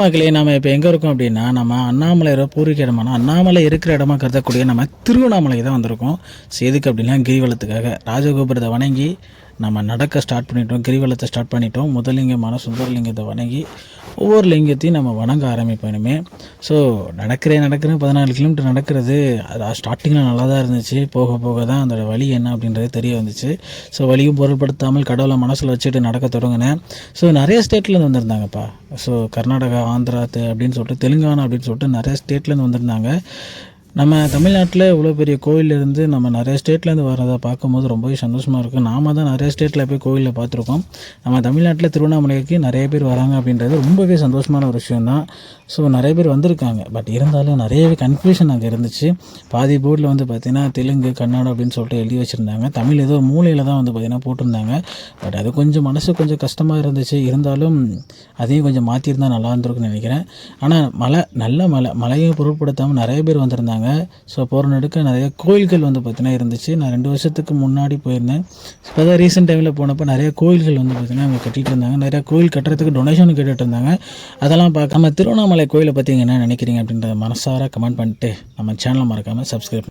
மக்களே நம்ம இப்போ எங்கே இருக்கோம் அப்படின்னா நம்ம அண்ணாமலையோட பூர்வீக இடமான அண்ணாமலை இருக்கிற இடமா கருதக்கூடிய நம்ம திருவண்ணாமலை தான் வந்திருக்கோம். எதுக்கு அப்படின்னா கிரிவலத்துக்காக ராஜகோபுரத்தை வணங்கி நம்ம நடக்க ஸ்டார்ட் பண்ணிட்டோம். கிரிவலத்தை ஸ்டார்ட் பண்ணிட்டோம். முதல் லிங்கமான சுந்தரலிங்கத்தை வணங்கி ஒவ்வொரு லிங்கத்தையும் நம்ம வணங்க ஆரம்பிப்போம் இனிமேல். ஸோ நடக்கிறேன் 14 கிலோமீட்டர் நடக்கிறது அது ஸ்டார்டிங்கில் நல்லா தான் இருந்துச்சு. போக போக தான் அதோட வழி என்ன அப்படின்றது தெரிய வந்துச்சு. ஸோ வழியும் பொருட்படுத்தாமல் கடவுளை மனசில் வச்சுட்டு நடக்க தொடங்கினேன். ஸோ நிறைய ஸ்டேட்லேருந்து வந்திருந்தாங்கப்பா. ஸோ கர்நாடகா, ஆந்திரா அப்படின்னு சொல்லிட்டு தெலுங்கானா அப்படின்னு சொல்லிட்டு நிறைய ஸ்டேட்லேருந்து வந்திருந்தாங்க. நம்ம தமிழ்நாட்டில் இவ்வளோ பெரிய கோயிலேருந்து நம்ம நிறைய ஸ்டேட்லேருந்து வரதை பார்க்கும்போது ரொம்பவே சந்தோஷமாக இருக்குது. நாம தான் நிறைய ஸ்டேட்டில் போய் கோயிலில் பார்த்துருக்கோம். நம்ம தமிழ்நாட்டில் திருவண்ணாமலைக்கு நிறைய பேர் வராங்க அப்படின்றது ரொம்பவே சந்தோஷமான ஒரு விஷயந்தான். ஸோ நிறைய பேர் வந்திருக்காங்க. பட் இருந்தாலும் நிறையவே கன்ஃபியூஷன் அங்கே இருந்துச்சு. பாதி போர்டில் பார்த்திங்கன்னா தெலுங்கு, கன்னடம் அப்படின்னு சொல்லிட்டு எழுதி வச்சுருந்தாங்க. தமிழ் ஏதோ மூலையில் தான் பார்த்திங்கன்னா போட்டிருந்தாங்க. பட் அது கொஞ்சம் மனசு கொஞ்சம் கஷ்டமாக இருந்துச்சு. இருந்தாலும் அதையும் கொஞ்சம் மாற்றிருந்தால் நல்லா இருந்திருக்குன்னு நினைக்கிறேன். ஆனால் நல்ல மழையும் பொருட்படுத்தாமல் நிறைய பேர் வந்திருந்தாங்க. ஸோ போகிற நடுக்க நிறைய கோயில்கள் பார்த்திங்கன்னா இருந்துச்சு. நான் 2 வருஷத்துக்கு முன்னாடி போயிருந்தேன். இப்போ தான் ரீசெண்ட் டைமில் போனப்போ நிறைய கோயில்கள் பார்த்திங்கன்னா அவங்க கட்டிகிட்டு இருந்தாங்க. நிறையா கோயில் கட்டுறதுக்கு டொனேஷன் கேட்டுட்டு இருந்தாங்க. அதெல்லாம் பார்க்க நம்ம திருவண்ணாமலை கோயிலை பற்றி என்ன நினைக்கிறீங்க அப்படின்றத மனசார கமெண்ட் பண்ணிட்டு நம்ம சேனலை மறக்காமல் சப்ஸ்கிரைப்